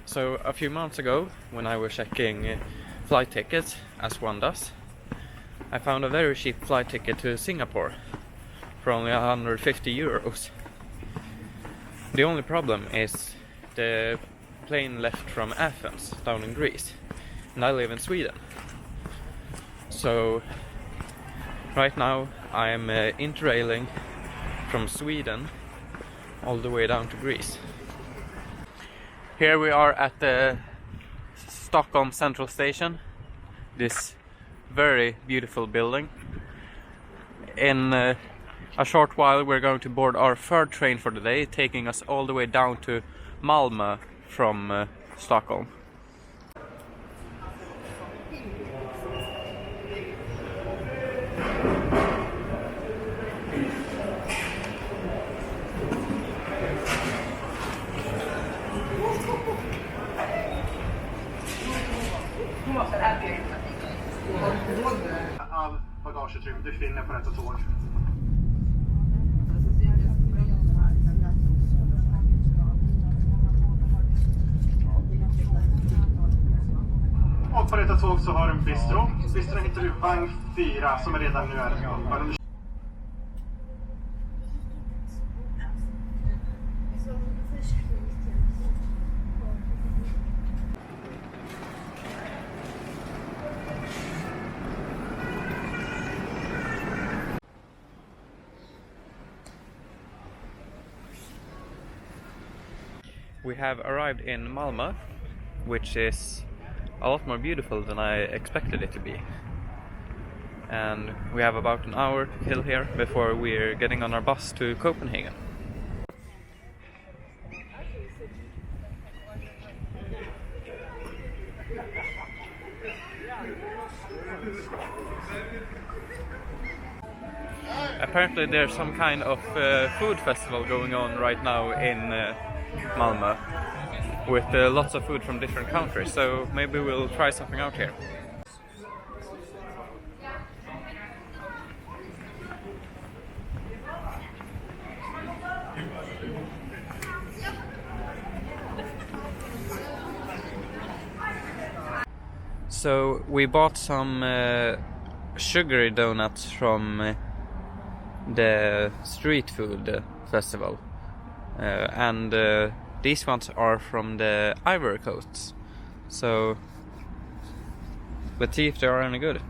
So a few months ago, when I was checking flight tickets, as one does, I found a very cheap flight ticket to Singapore for only 150 euros. The only problem is the plane left from Athens, down in Greece, and I live in Sweden. So right now I'm interrailing from Sweden all the way down to Greece. Here we are at the Stockholm Central Station, this very beautiful building. In a short while we're going to board our third train for the day, taking us all the way down to Malmö from Stockholm. Av bagageutrymme du finner på detta tåg. Och på detta tåg så har du en bistro. Bistron hittar du vagn 4 som är redan nu är öppen. We have arrived in Malmö, which is a lot more beautiful than I expected it to be. And we have about an hour to kill here before we're getting on our bus to Copenhagen. Apparently there's some kind of food festival going on right now in Malmö with lots of food from different countries, so maybe we'll try something out here. So we bought some sugary donuts from the street food festival, and these ones are from the Ivory Coast. So let's see if they are any good.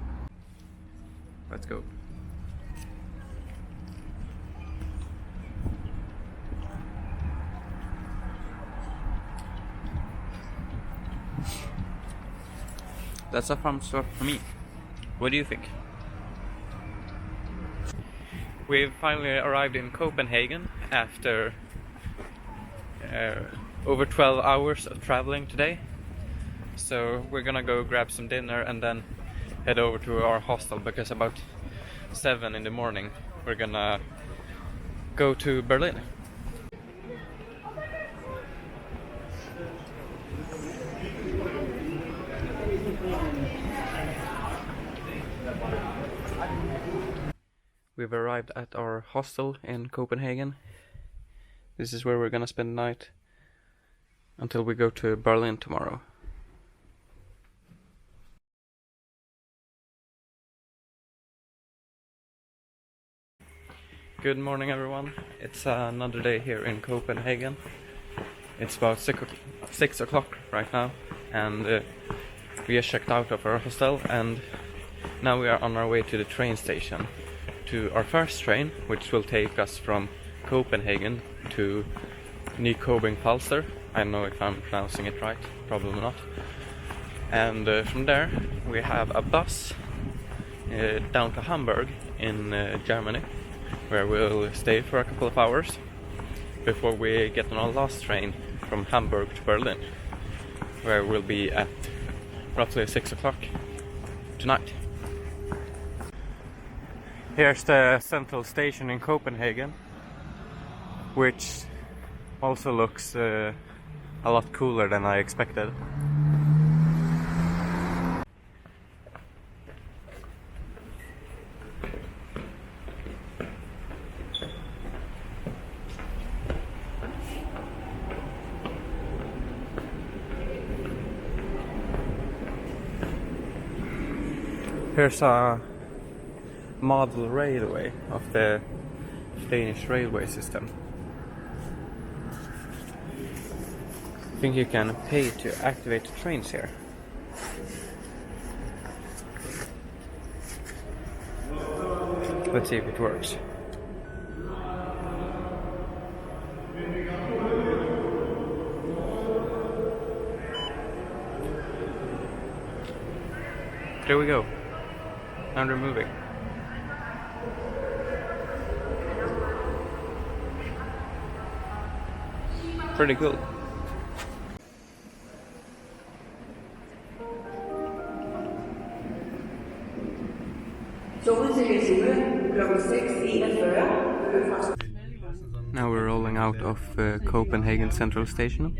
Let's go. That's a thumbs up for me. What do you think? We've finally arrived in Copenhagen after over 12 hours of traveling today. So we're gonna go grab some dinner and then head over to our hostel, because about 7 in the morning we're gonna go to Berlin. We've arrived at our hostel in Copenhagen. This is where we're gonna spend the night until we go to Berlin tomorrow. Good morning, everyone. It's another day here in Copenhagen. It's about 6 o'clock right now, and we just checked out of our hostel, and now we are on our way to the train station, to our first train, which will take us from Copenhagen to Nykøbing Falster. I don't know if I'm pronouncing it right, probably not. And from there we have a bus down to Hamburg in Germany, where we'll stay for a couple of hours before we get on our last train from Hamburg to Berlin, where we'll be at roughly 6 o'clock tonight. Here's the central station in Copenhagen, which also looks a lot cooler than I expected. Here's a model railway of the Danish railway system. I think you can pay to activate the trains here. Let's see if it works. There we go. Now they're moving. Pretty cool. Now we're rolling out of Copenhagen Central Station.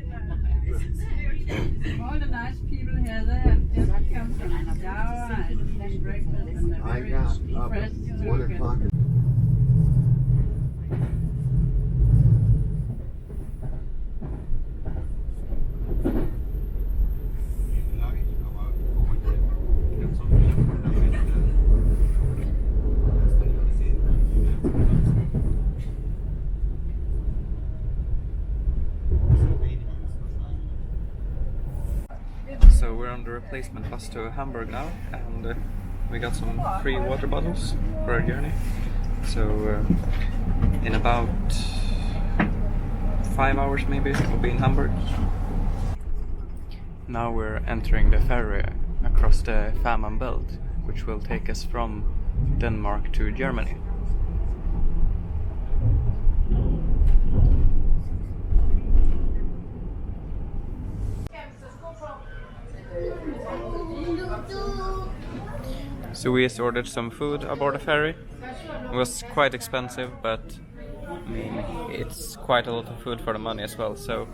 All the nice people here, they have just come from Java and breakfast and they're very fresh to look at. So we're on the replacement bus to Hamburg now, and we got some free water bottles for our journey. So in about 5 hours maybe we'll be in Hamburg. Now we're entering the ferry across the Fehmarn Belt, which will take us from Denmark to Germany. So we just ordered some food aboard the ferry. It was quite expensive, but I mean, it's quite a lot of food for the money as well, so...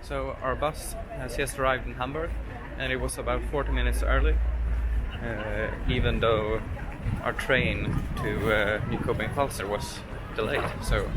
So our bus has just arrived in Hamburg, and it was about 40 minutes early, even though our train to New Copenhagen was delayed. So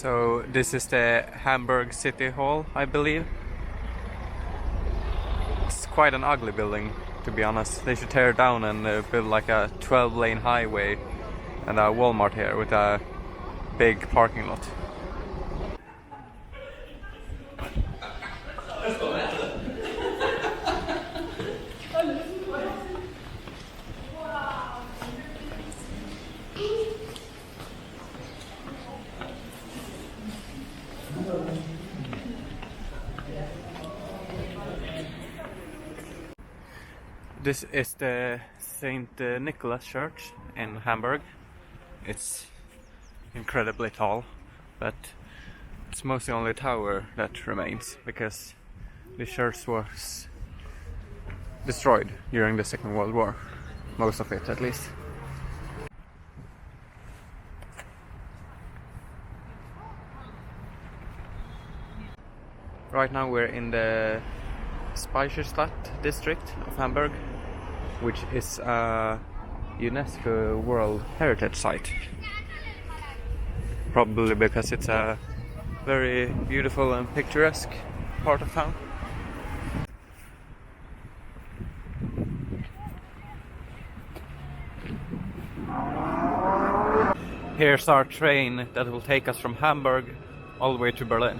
So this is the Hamburg City Hall, I believe. It's quite an ugly building, to be honest. They should tear it down and build like a 12-lane highway and a Walmart here with a big parking lot. This is the St. Nicholas Church in Hamburg. It's incredibly tall, but it's mostly only a tower that remains because the church was destroyed during the Second World War. Most of it, at least. Right now we're in the Speicherstadt district of Hamburg, which is a UNESCO World Heritage Site. probably because it's a very beautiful and picturesque part of town. Here's our train that will take us from Hamburg all the way to Berlin.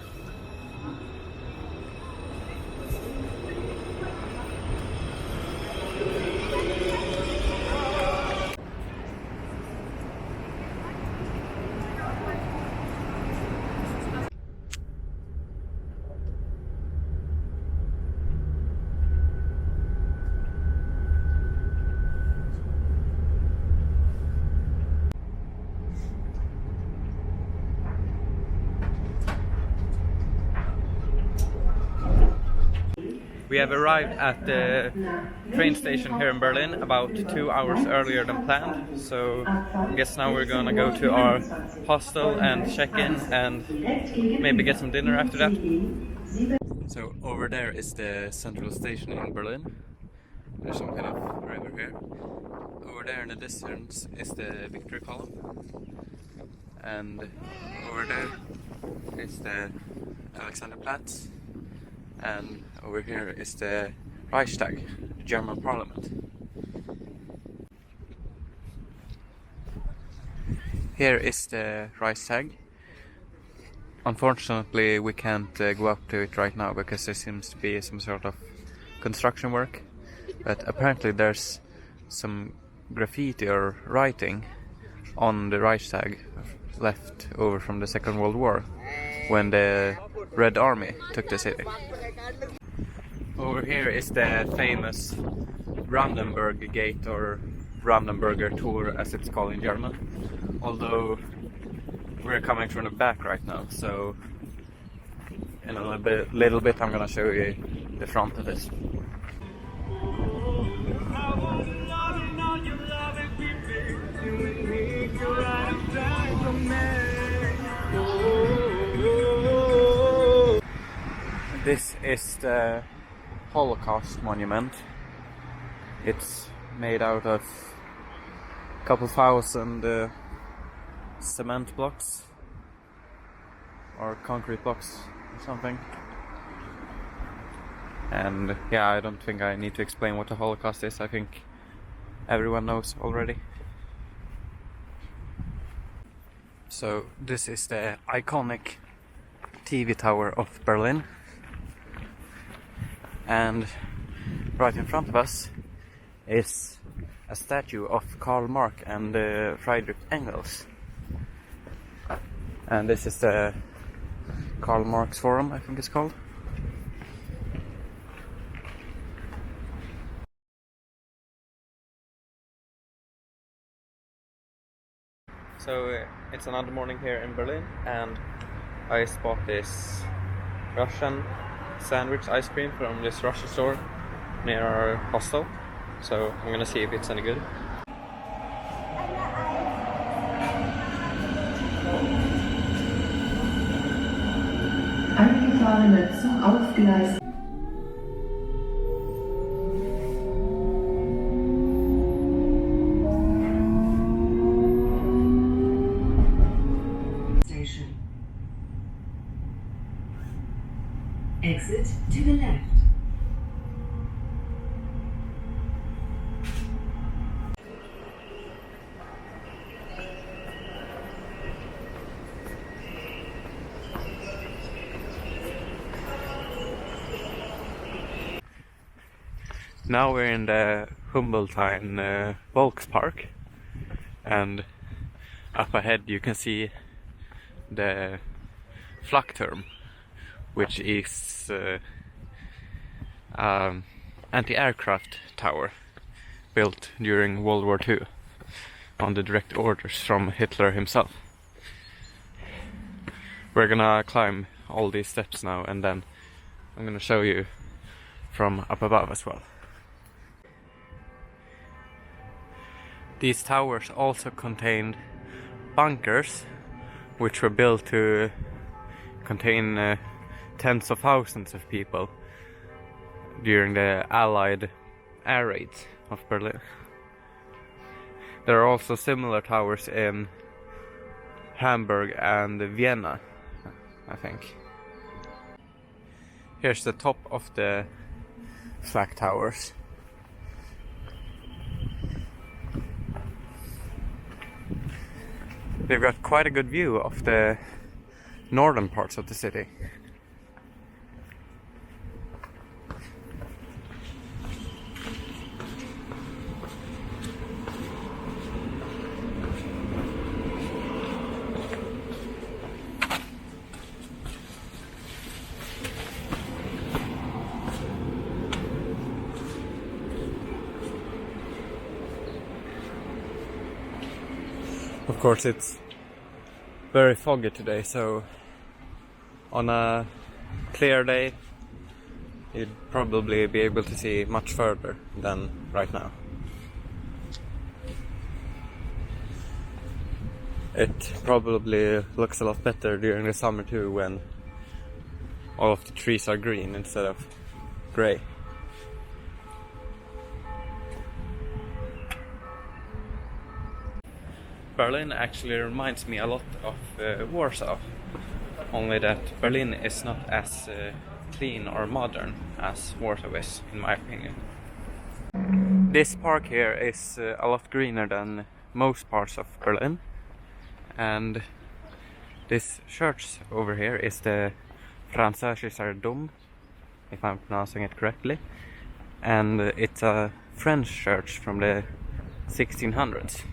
We have arrived at the train station here in Berlin about 2 hours earlier than planned, so I guess now we're gonna go to our hostel and check in and maybe get some dinner after that. So over there is the central station in Berlin. There's some kind of river here. Over there in the distance is the Victory Column, and over there is the Alexanderplatz. And over here is the Reichstag, the German parliament. Here is the Reichstag. Unfortunately, we can't go up to it right now because there seems to be some sort of construction work. But apparently there's some graffiti or writing on the Reichstag left over from the Second World War when the Red Army took the city. Over here is the famous Brandenburg Gate, or Brandenburger Tor as it's called in German. Although we're coming from the back right now, so in a little bit I'm gonna show you the front of this. This is the Holocaust monument. It's made out of a couple thousand cement blocks or concrete blocks or something. And yeah, I don't think I need to explain what the Holocaust is. I think everyone knows already. So this is the iconic TV tower of Berlin. And right in front of us is a statue of Karl Marx and Friedrich Engels. And this is the Karl Marx Forum, I think it's called. So it's another morning here in Berlin, and I spot this Russian sandwich ice cream from this Russian store near our hostel. So I'm gonna see if it's any good. Angefahrene Zug auf Gleis. Station. Exit to the left. Now we're in the Humboldtine Volkspark, and up ahead you can see the Flakturm, which is anti-aircraft tower built during World War II on the direct orders from Hitler himself. We're gonna climb all these steps now, and then I'm gonna show you from up above as well. These towers also contained bunkers, which were built to contain tens of thousands of people during the Allied air raids of Berlin. There are also similar towers in Hamburg and Vienna, I think. Here's the top of the flag towers. They've got quite a good view of the northern parts of the city. Of course, it's very foggy today, so on a clear day you'd probably be able to see much further than right now. It probably looks a lot better during the summer too, when all of the trees are green instead of grey. Berlin actually reminds me a lot of Warsaw, only that Berlin is not as clean or modern as Warsaw is, in my opinion. This park here is a lot greener than most parts of Berlin, and this church over here is the Französischer Dom, if I'm pronouncing it correctly, and it's a French church from the 1600s.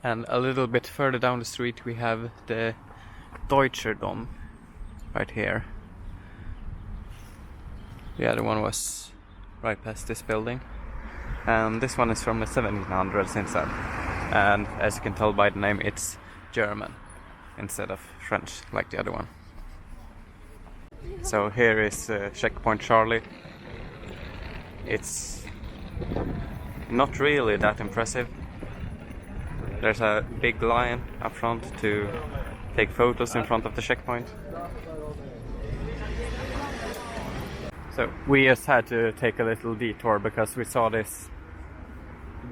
And a little bit further down the street we have the Deutscher Dom right here. The other one was right past this building, and this one is from the 1700s instead. And as you can tell by the name, it's German instead of French like the other one. So here is Checkpoint Charlie. It's not really that impressive. There's a big lion up front to take photos in front of the checkpoint. So we just had to take a little detour because we saw this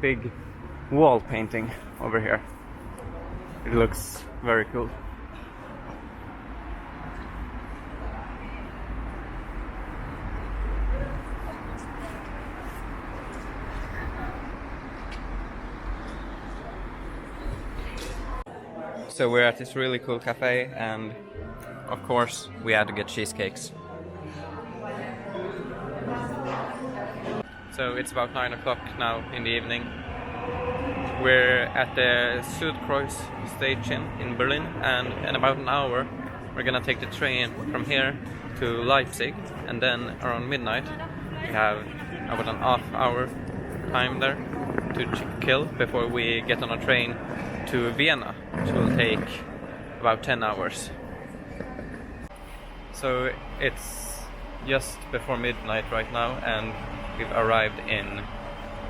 big wall painting over here. It looks very cool. So we're at this really cool cafe, and of course we had to get cheesecakes. So it's about 9 o'clock now in the evening. We're at the Südkreuz station in Berlin, and in about an hour we're gonna take the train from here to Leipzig, and then around midnight we have about an half-hour time there to kill before we get on a train to Vienna, which will take about 10 hours. So it's just before midnight right now, and we've arrived in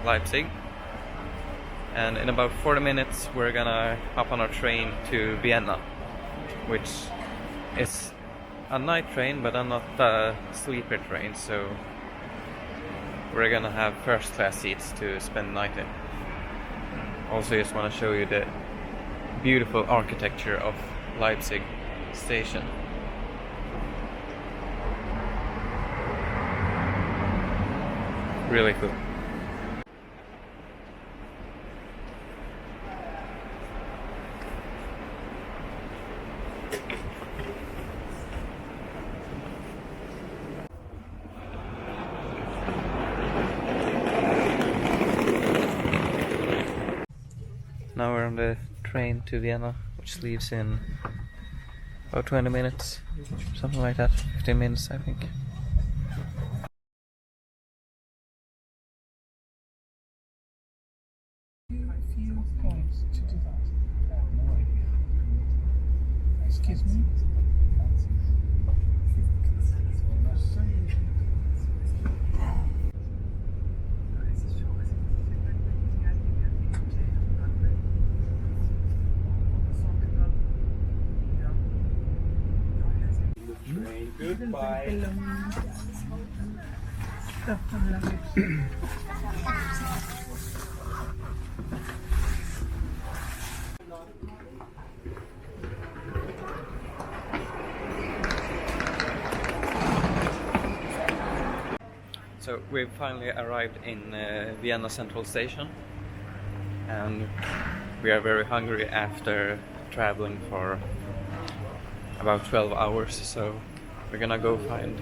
Leipzig. And in about 40 minutes we're gonna hop on our train to Vienna, which is a night train but not a sleeper train, so we're gonna have first class seats to spend the night in. Also just want to show you the beautiful architecture of Leipzig station. Really cool. Now we're on the train to Vienna, which leaves in about 20 minutes, something like that, 15 minutes I think. Few points to do that. I have no idea. Excuse me? So we've finally arrived in Vienna Central Station, and we are very hungry after traveling for about 12 hours, so we're gonna go find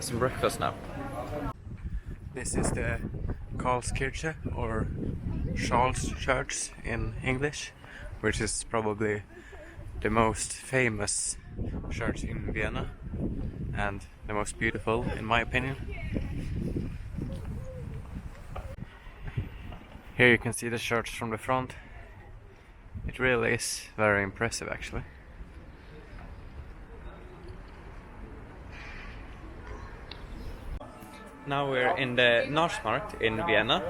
some breakfast now. This is the Karlskirche, or Charles Church in English, which is probably the most famous church in Vienna and the most beautiful in my opinion. Here you can see the church from the front. It really is very impressive actually. Now we're in the Naschmarkt in Vienna,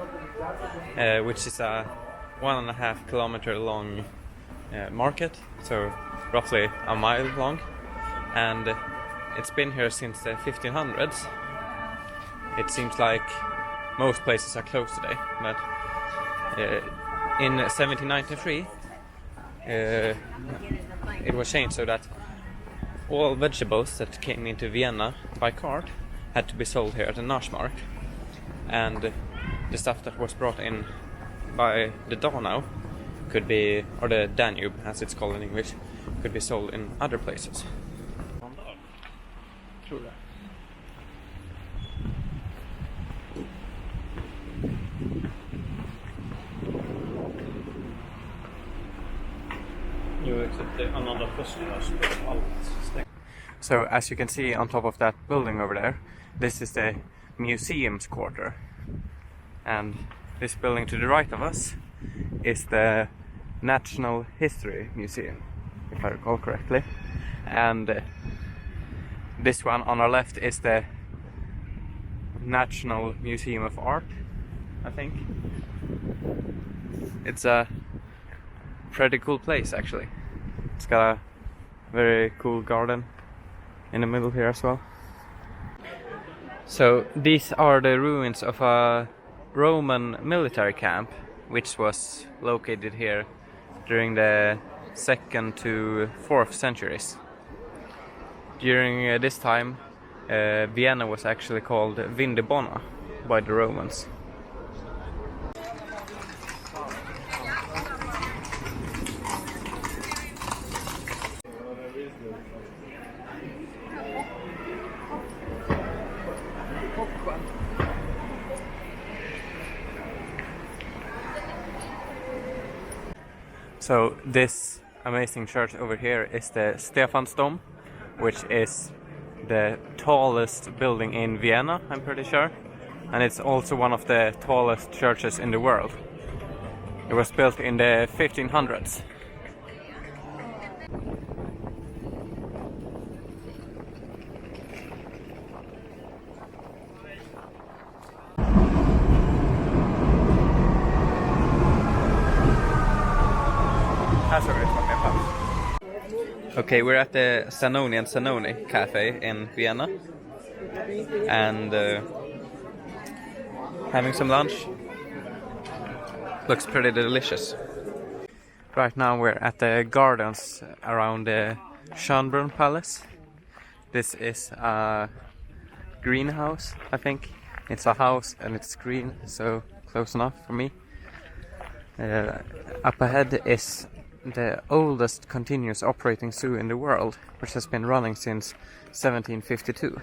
which is a 1.5 kilometer long market, so roughly a mile long, and it's been here since the 1500s. It seems like most places are closed today, but in 1793 it was changed so that all vegetables that came into Vienna by cart had to be sold here at the Naschmarkt, and the stuff that was brought in by the Donau could be, or the Danube as it's called in English, could be sold in other places. So as you can see on top of that building over there, this is the museum's quarter, and this building to the right of us is the National History Museum, if I recall correctly, and this one on our left is the National Museum of Art, I think. It's a pretty cool place actually. It's got a very cool garden in the middle here as well. So these are the ruins of a Roman military camp which was located here during the 2nd to 4th centuries. During this time Vienna was actually called Vindibona by the Romans. So this amazing church over here is the Stephansdom, which is the tallest building in Vienna, I'm pretty sure, and it's also one of the tallest churches in the world. It was built in the 1500s. Okay, we're at the Zanoni and Zanoni cafe in Vienna, and having some lunch. Looks pretty delicious. Right now we're at the gardens around the Schönbrunn Palace. This is a greenhouse, I think. It's a house and it's green, so close enough for me. Up ahead is the oldest continuous operating zoo in the world, which has been running since 1752.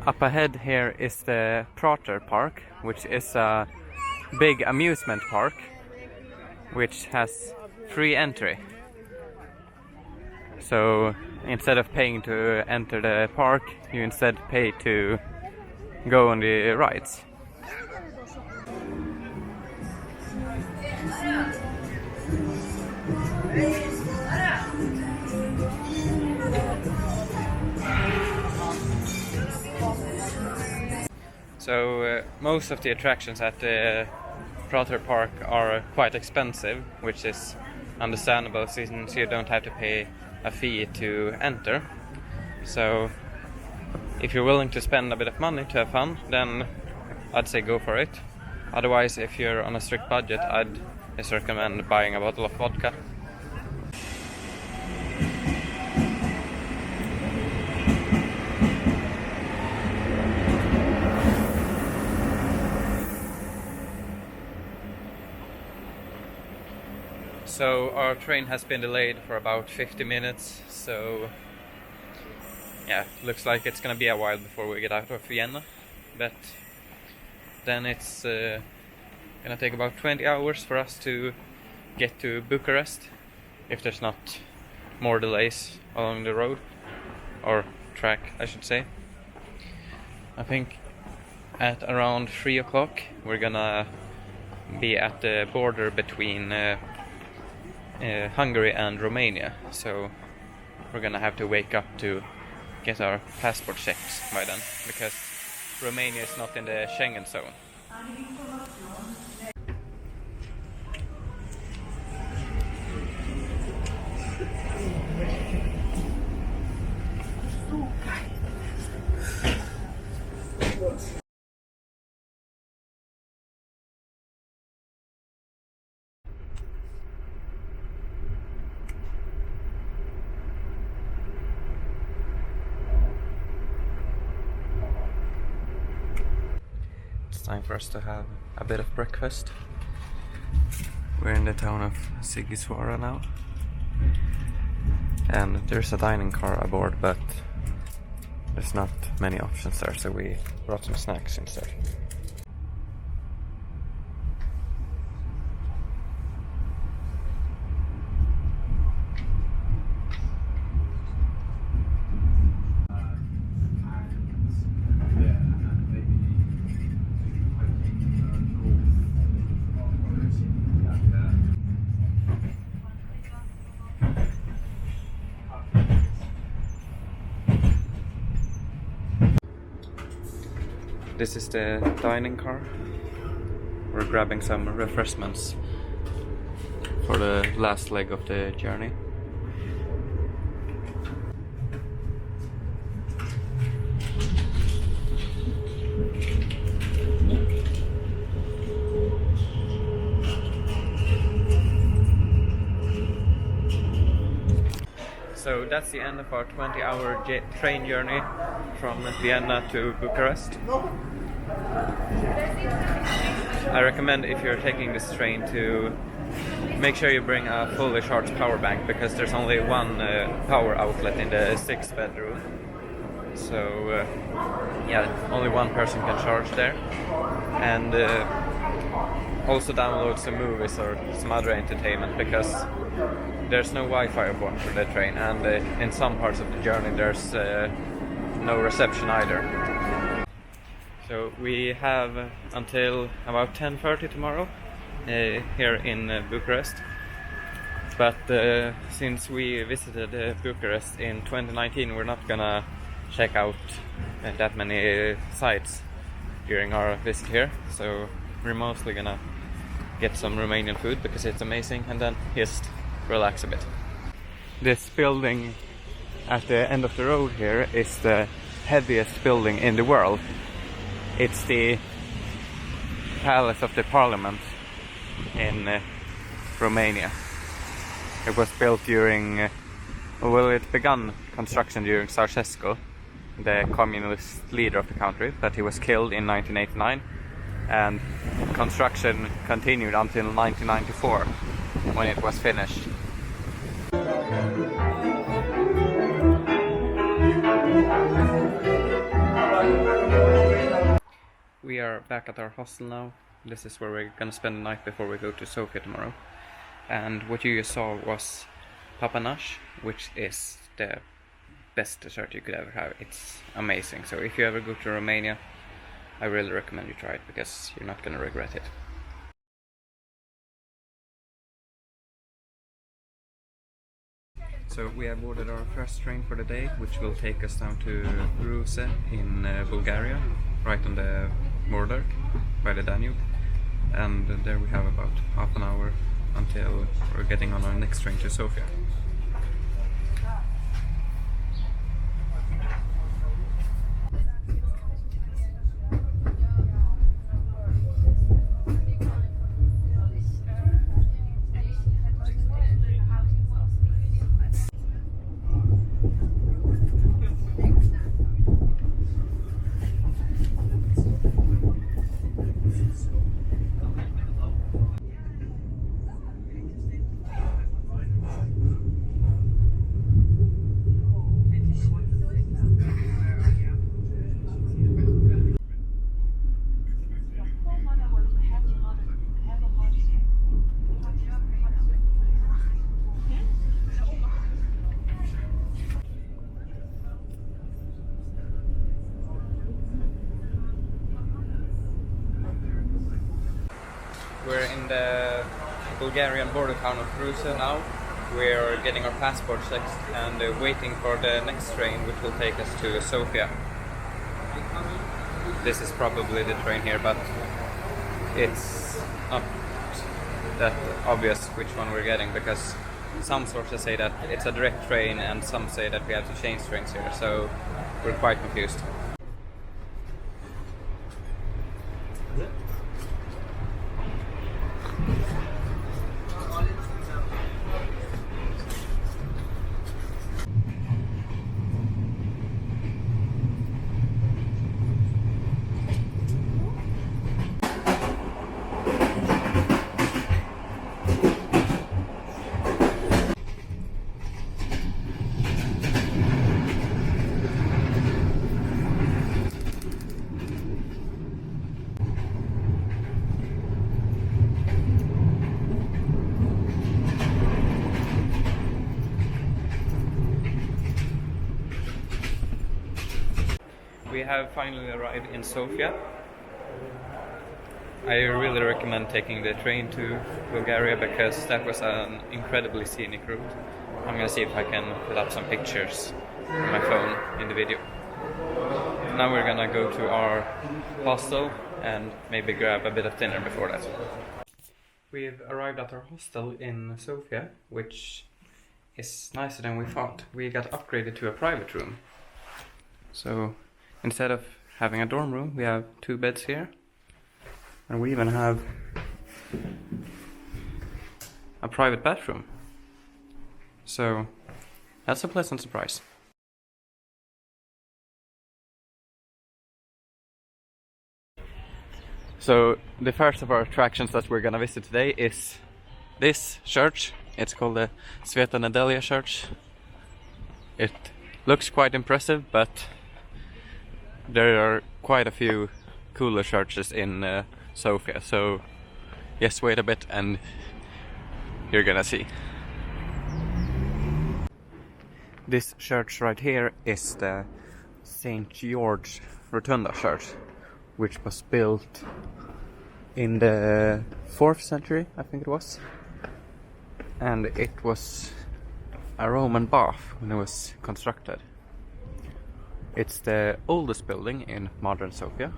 Up ahead here is the Prater Park, which is a big amusement park which has free entry. So instead of paying to enter the park, you instead pay to go on the rides. So most of the attractions at the Prater Park are quite expensive, which is understandable since you don't have to pay a fee to enter. So if you're willing to spend a bit of money to have fun, then I'd say go for it. Otherwise, if you're on a strict budget, I'd just recommend buying a bottle of vodka. So our train has been delayed for about 50 minutes, so yeah, looks like it's gonna be a while before we get out of Vienna, but then it's gonna take about 20 hours for us to get to Bucharest, if there's not more delays along the road, or track I should say. I think at around 3 o'clock we're gonna be at the border between Hungary and Romania, so we're gonna have to wake up to get our passport checked by then, because Romania is not in the Schengen zone. Time for us to have a bit of breakfast. We're in the town of Sighiswara now, and there's a dining car aboard, but there's not many options there, so we brought some snacks instead. This is the dining car. We're grabbing some refreshments for the last leg of the journey. So that's the end of our 20-hour train journey from Vienna to Bucharest. I recommend, if you're taking this train, to make sure you bring a fully charged power bank, because there's only one power outlet in the 6th bedroom. So yeah, only one person can charge there. And also download some movies or some other entertainment, because there's no Wi-Fi aboard for the train, and in some parts of the journey there's no reception either. So we have until about 10:30 tomorrow here in Bucharest. But since we visited Bucharest in 2019, we're not gonna check out that many sites during our visit here. So we're mostly gonna get some Romanian food because it's amazing, and then just relax a bit. This building at the end of the road here is the heaviest building in the world. It's the Palace of the Parliament in Romania. It was built during, well, it began construction during Ceausescu, the communist leader of the country, but he was killed in 1989, and construction continued until 1994 when it was finished. We are back at our hostel now. This is where we're gonna spend the night before we go to Sofia tomorrow. And what you just saw was papanache, which is the best dessert you could ever have. It's amazing. So if you ever go to Romania, I really recommend you try it, because you're not gonna regret it. So we have boarded our first train for the day, which will take us down to Ruse in Bulgaria, right on the border by the Danube. and there we have about half an hour until we're getting on our next train to Sofia. We're in the Bulgarian border town of Brusa now. We're getting our passports checked and waiting for the next train, which will take us to Sofia. This is probably the train here, but it's not that obvious which one we're getting, because some sources say that it's a direct train and some say that we have to change trains here, so we're quite confused. We have finally arrived in Sofia. I really recommend taking the train to Bulgaria because that was an incredibly scenic route. I'm gonna see if I can put up some pictures on my phone in the video. Now we're gonna go to our hostel and maybe grab a bit of dinner before that. We've arrived at our hostel in Sofia, which is nicer than we thought. We got upgraded to a private room. So instead of having a dorm room, we have 2 beds here. And we even have a private bathroom. So that's a pleasant surprise. So the first of our attractions that we're gonna visit today is this church. It's called the Sveta Nedelya Church. It looks quite impressive, but there are quite a few cooler churches in Sofia, so just wait a bit and you're gonna see. This church right here is the St. George Rotunda Church, which was built in the 4th century, I think it was. And it was a Roman bath when it was constructed. It's the oldest building in modern Sofia.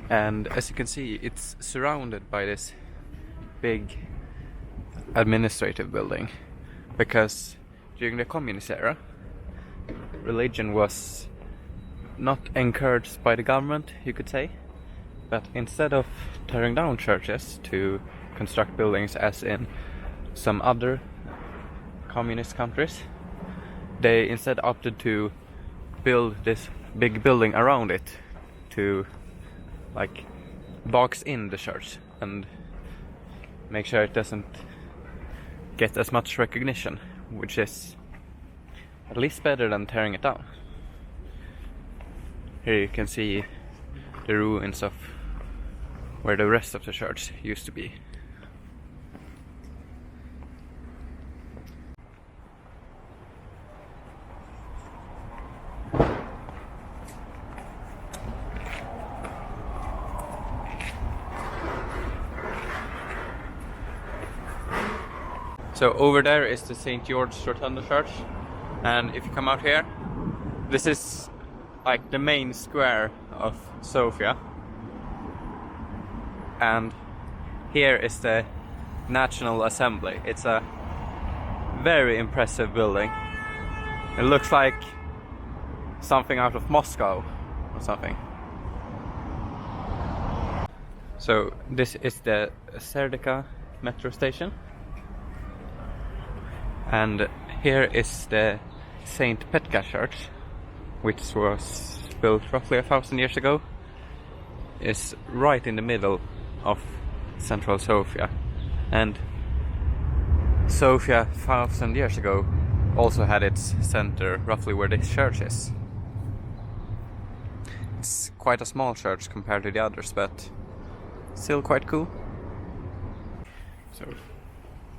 And as you can see, it's surrounded by this big administrative building. Because during the communist era, religion was not encouraged by the government, you could say. But instead of tearing down churches to construct buildings as in some other communist countries, they instead opted to build this big building around it to like box in the church and make sure it doesn't get as much recognition, which is at least better than tearing it down. Here you can see the ruins of where the rest of the church used to be. So over there is the St. George Rotunda Church, and if you come out here, this is like the main square of Sofia. and here is the National Assembly. It's a very impressive building. It looks like something out of Moscow or something. So this is the Serdica metro station, and here is the Saint Petka Church, which was built roughly 1,000 years ago. Is right in the middle of central Sofia, and Sofia 1,000 years ago also had its center roughly where this church is. It's quite a small church compared to the others, but still quite cool. So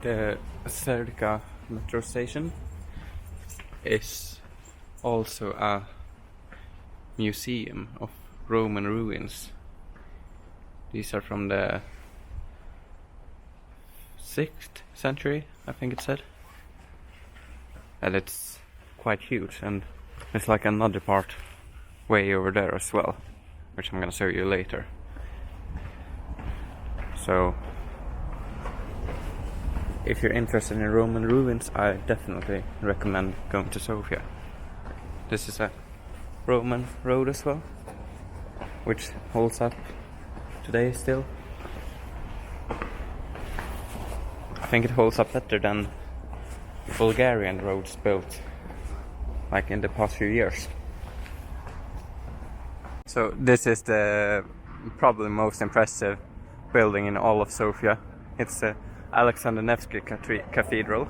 the Serdica metro station is also a museum of Roman ruins. These are from the 6th century, I think it said. And it's quite huge, and there's like another part way over there as well, which I'm gonna show you later. So if you're interested in Roman ruins, I definitely recommend going to Sofia. This is a Roman road as well, which holds up today still. I think it holds up better than Bulgarian roads built like in the past few years. So this is the probably most impressive building in all of Sofia. It's the Alexander Nevsky Cathedral.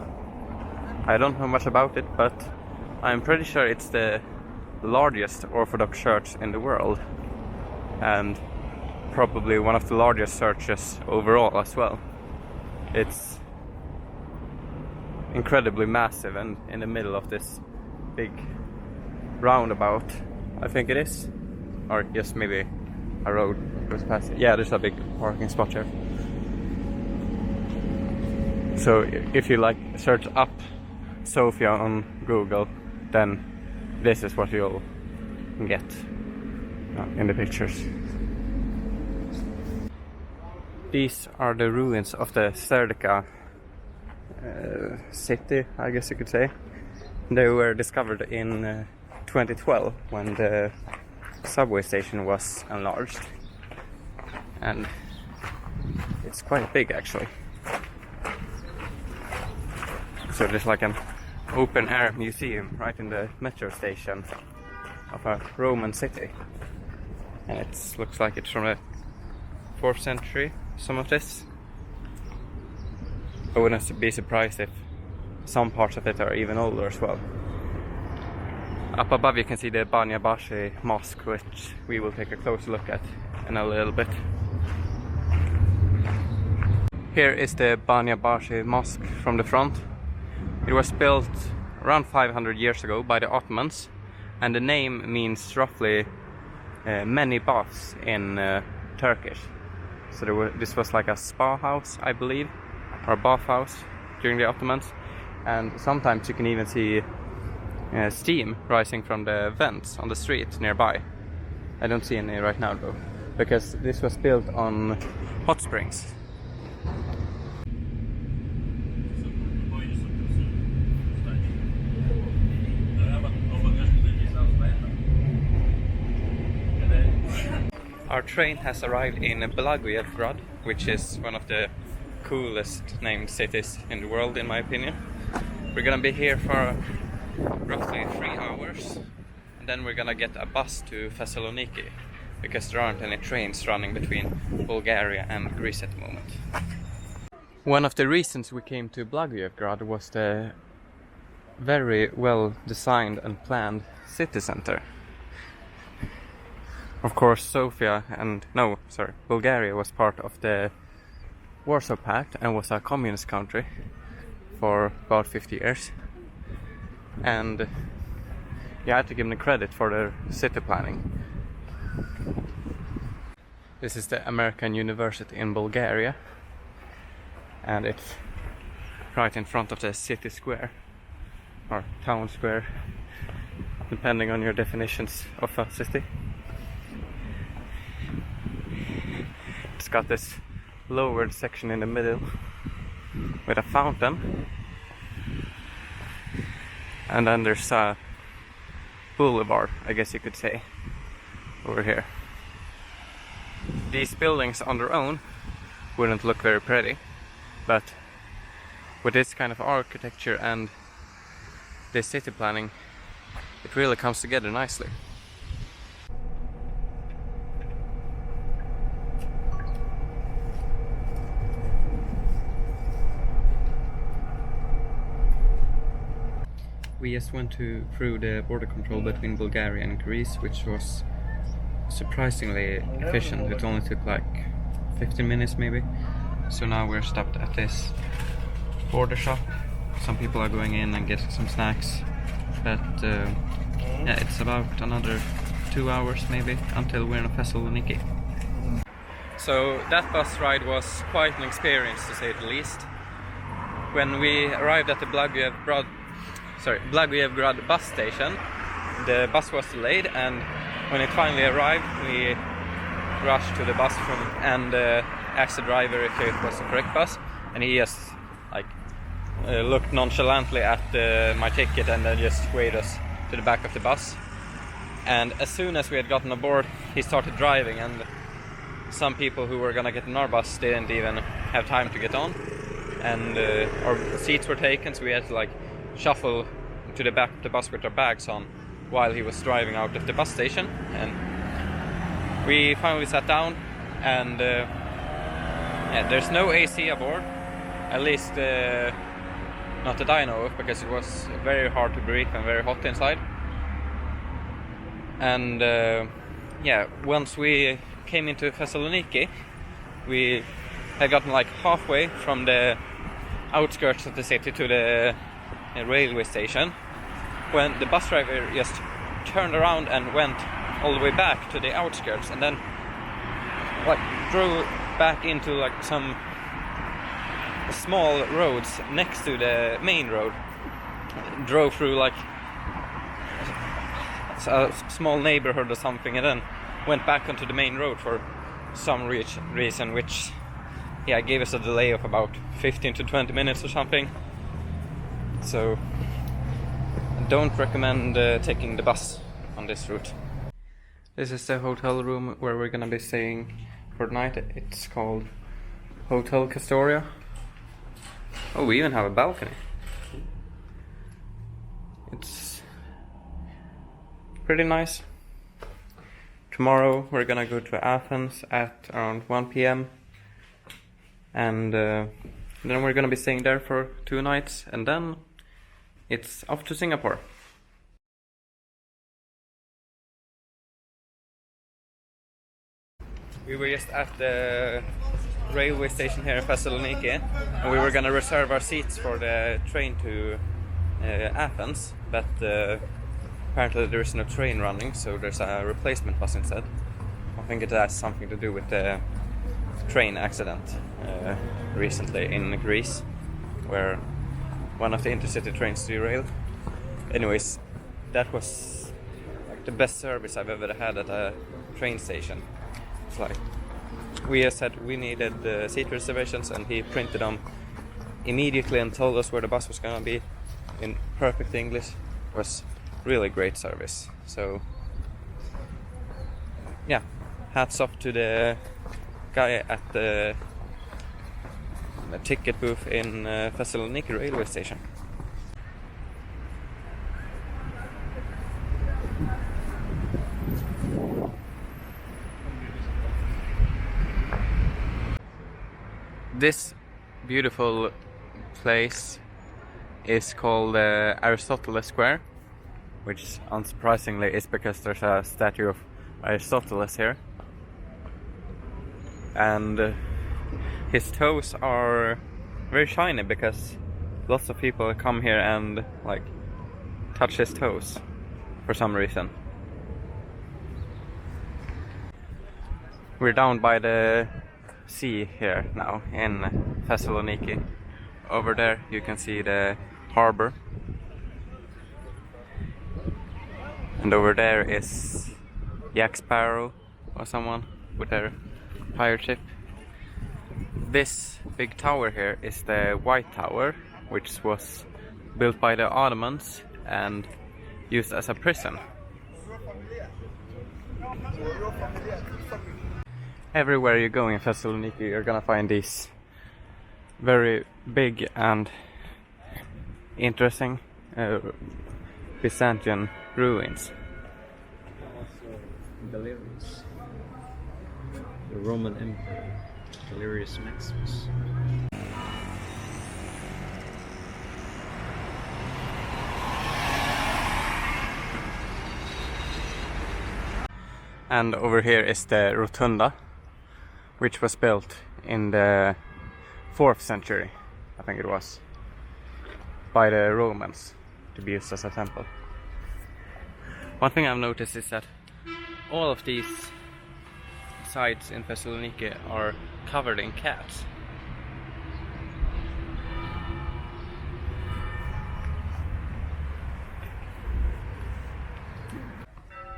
I don't know much about it, but I'm pretty sure it's the largest Orthodox church in the world, and probably one of the largest churches overall as well. It's incredibly massive and in the middle of this big roundabout, I think it is, or just maybe a road goes past it. Yeah, there's a big parking spot here. So if you like search up Sofia on Google, then this is what you'll get in the pictures. These are the ruins of the Serdica city, I guess you could say. They were discovered in 2012 when the subway station was enlarged, and it's quite big actually. So there's like an open air museum right in the metro station of a Roman city, and it looks like it's from the 4th century, some of this. I wouldn't be surprised if some parts of it are even older as well. Up above you can see the Banja Bashi mosque, which we will take a closer look at in a little bit. Here is the Banja Bashi mosque from the front. It was built around 500 years ago by the Ottomans, and the name means roughly many baths in Turkish. So this was like a spa house, I believe, or a bath house during the Ottomans, and sometimes you can even see steam rising from the vents on the street nearby. I don't see any right now though, because this was built on hot springs. Our train has arrived in Blagoevgrad, which is one of the coolest named cities in the world in my opinion. We're gonna be here for roughly 3 hours, and then we're gonna get a bus to Thessaloniki, because there aren't any trains running between Bulgaria and Greece at the moment. One of the reasons we came to Blagoevgrad was the very well designed and planned city center. Of course, Bulgaria was part of the Warsaw Pact and was a communist country for about 50 years. And you had to give them credit for their city planning. This is the American University in Bulgaria, and it's right in front of the city square, or town square, depending on your definitions of a city. it's got this lowered section in the middle with a fountain, and then there's a boulevard, I guess you could say, over here. These buildings on their own wouldn't look very pretty, but with this kind of architecture and this city planning, it really comes together nicely. We just went through the border control between Bulgaria and Greece, which was surprisingly efficient. It only took like 15 minutes maybe. So now we're stopped at this border shop. Some people are going in and getting some snacks, but yeah, it's about another 2 hours maybe until we're in Thessaloniki. So that bus ride was quite an experience, to say the least. When we arrived at the Blagoevgrad bus station, the bus was delayed, and when it finally arrived, we rushed to the bus and asked the driver if it was the correct bus, and he just looked nonchalantly at my ticket and then just waved us to the back of the bus. And as soon as we had gotten aboard, he started driving, and some people who were gonna get on our bus didn't even have time to get on, and our seats were taken, so we had to shuffle to the back of the bus with our bags on while he was driving out of the bus station. And we finally sat down, and yeah, there's no AC aboard, at least not that I know of, because it was very hard to breathe and very hot inside. And yeah, once we came into Thessaloniki, we had gotten halfway from the outskirts of the city to the railway station, when the bus driver just turned around and went all the way back to the outskirts, and then drove back into some small roads next to the main road, drove through a small neighborhood or something, and then went back onto the main road for some reason, which gave us a delay of about 15 to 20 minutes or something. So I don't recommend taking the bus on this route. This is the hotel room where we're gonna be staying for the night. It's called Hotel Castoria. Oh, we even have a balcony. It's pretty nice. Tomorrow we're gonna go to Athens at around 1 p.m. and then we're gonna be staying there for 2 nights, and then it's off to Singapore. We were just at the railway station here in Thessaloniki, and we were gonna reserve our seats for the train to Athens, but apparently there is no train running, so there's a replacement bus instead. I think it has something to do with the train accident recently in Greece, where one of the intercity trains derailed. Anyways, that was the best service I've ever had at a train station. It's we just said we needed the seat reservations, and he printed them immediately and told us where the bus was gonna be in perfect English. It was really great service. So yeah, hats off to the guy at the ticket booth in Thessaloniki railway station. This beautiful place is called Aristotle Square, which unsurprisingly is because there's a statue of Aristotle here, and his toes are very shiny because lots of people come here and touch his toes for some reason. We're down by the sea here now in Thessaloniki. Over there you can see the harbor, and over there is Jack Sparrow or someone with their pirate ship. This big tower here is the White Tower, which was built by the Ottomans and used as a prison. Everywhere you go in Thessaloniki, you're gonna find these very big and interesting Byzantine ruins. Galerius, the Roman Emperor, Galerius Maximus. And over here is the Rotunda, which was built in the 4th century, I think it was, by the Romans to be used as a temple. One thing I've noticed is that all of these sites in Thessaloniki are covered in cats.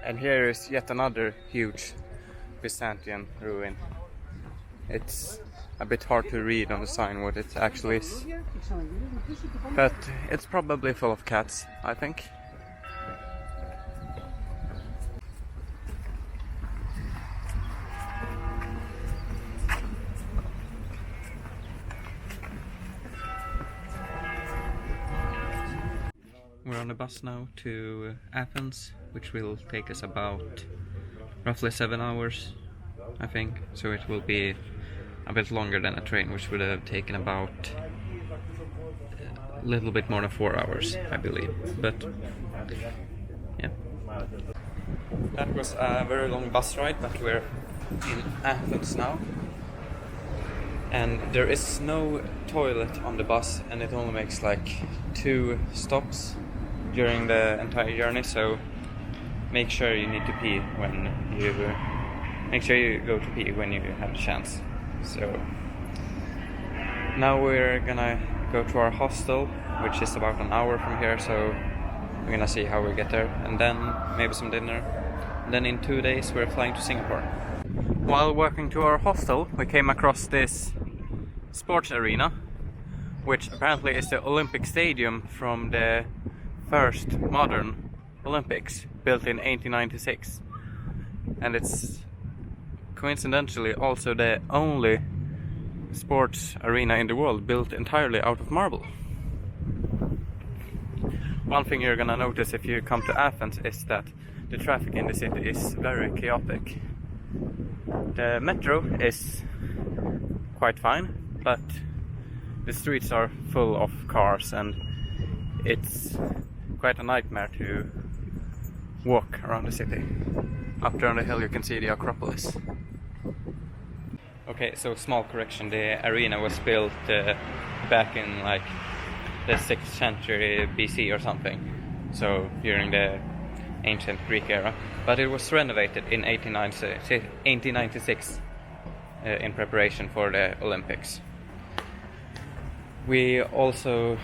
And here is yet another huge Byzantine ruin. It's a bit hard to read on the sign what it actually is, but it's probably full of cats, I think. We're on a bus now to Athens, which will take us about roughly 7 hours, I think. So it will be a bit longer than a train, which would have taken about a little bit more than 4 hours, I believe. But yeah, that was a very long bus ride, but we're in Athens now. And there is no toilet on the bus, and it only makes like 2 stops during the entire journey, so make sure you need to pee when you go to pee when you have the chance. So now we're gonna go to our hostel, which is about an hour from here, so we're gonna see how we get there, and then maybe some dinner, and then in 2 days we're flying to Singapore. While walking to our hostel, we came across this sports arena, which apparently is the Olympic stadium from the first modern Olympics, built in 1896, and it's coincidentally also the only sports arena in the world built entirely out of marble. One thing you're gonna notice if you come to Athens is that the traffic in the city is very chaotic. The metro is quite fine, but the streets are full of cars, and it's quite a nightmare to walk around the city. Up there on the hill you can see the Acropolis. Okay, so small correction, the arena was built back in like the 6th century BC or something, so during the ancient Greek era, but it was renovated in 1896 in preparation for the Olympics. We also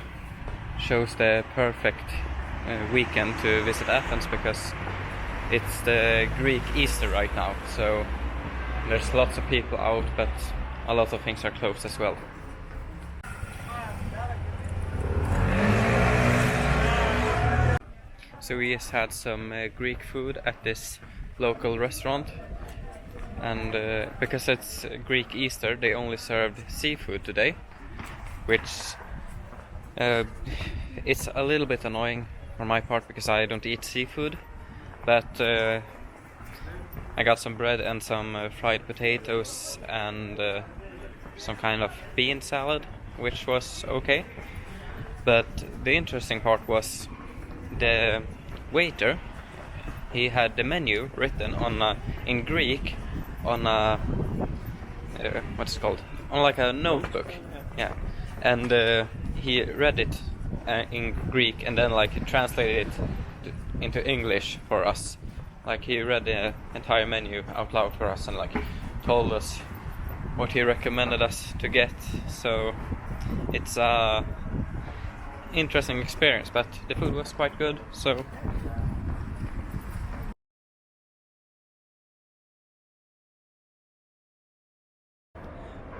chose the perfect weekend to visit Athens because it's the Greek Easter right now, so there's lots of people out, but a lot of things are closed as well. So we just had some Greek food at this local restaurant, and because it's Greek Easter, they only served seafood today, which it's a little bit annoying for my part because I don't eat seafood, but I got some bread and some fried potatoes and some kind of bean salad, which was okay. But the interesting part was the waiter. He had the menu written on in Greek on a what's it called? On like a notebook, yeah. And he read it in Greek and then like translated it into English for us. Like he read the entire menu out loud for us and like told us what he recommended us to get. So it's a interesting experience, but the food was quite good. So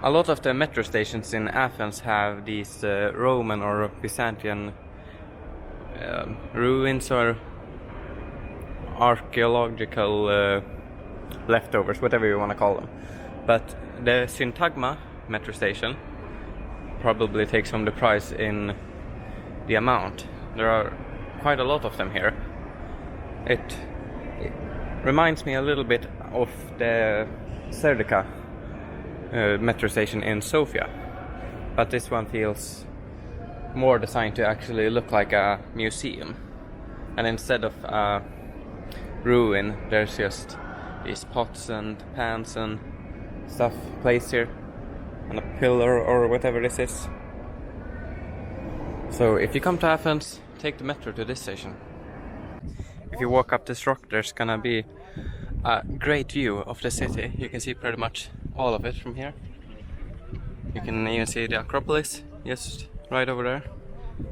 A lot of the metro stations in Athens have these Roman or Byzantine ruins or archaeological leftovers, whatever you want to call them. But the Syntagma metro station probably takes home the prize in the amount. There are quite a lot of them here. It reminds me a little bit of the Serdica metro station in Sofia, but this one feels more designed to actually look like a museum, and instead of a ruin there's just these pots and pans and stuff placed here on a pillar or whatever this is. So if you come to Athens, take the metro to this station. If you walk up this rock, there's gonna be a great view of the city. You can see pretty much all of it from here. You can even see the Acropolis just right over there.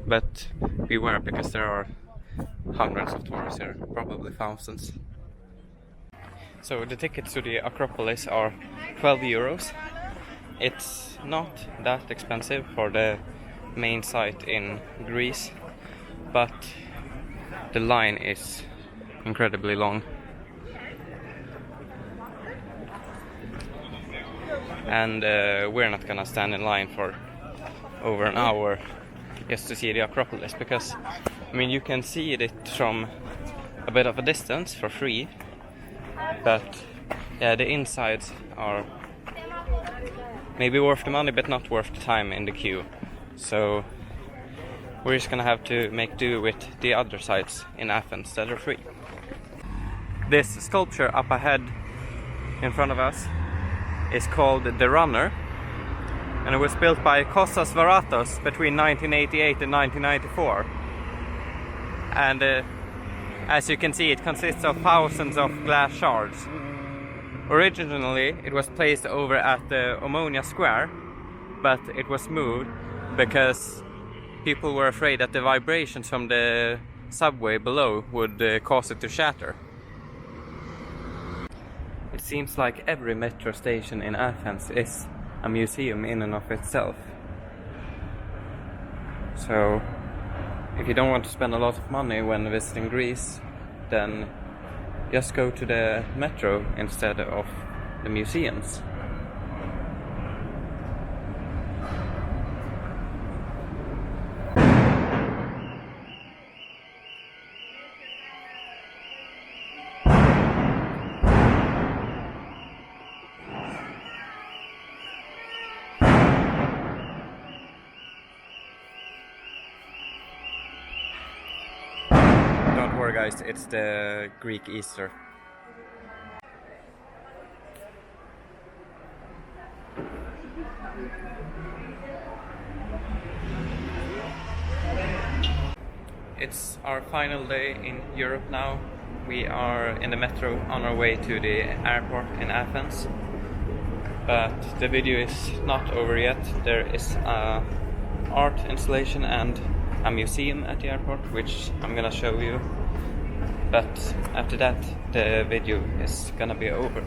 But beware, because there are hundreds of tourists here, probably thousands. So the tickets to the Acropolis are 12 euros. It's not that expensive for the main site in Greece, but the line is incredibly long. And we're not gonna stand in line for over an hour just to see the Acropolis, because I mean you can see it from a bit of a distance for free, but yeah, the insides are maybe worth the money but not worth the time in the queue. So we're just gonna have to make do with the other sites in Athens that are free. This sculpture up ahead in front of us is called The Runner, and it was built by Kostas Varatos between 1988 and 1994. And as you can see, it consists of thousands of glass shards. Originally it was placed over at the Omonia Square, but it was moved because people were afraid that the vibrations from the subway below would cause it to shatter. It seems like every metro station in Athens is a museum in and of itself. So if you don't want to spend a lot of money when visiting Greece, then just go to the metro instead of the museums. Don't worry guys, it's the Greek Easter. It's our final day in Europe now. We are in the metro on our way to the airport in Athens. But the video is not over yet. There is an art installation and a museum at the airport, which I'm gonna show you. But after that, the video is gonna be over.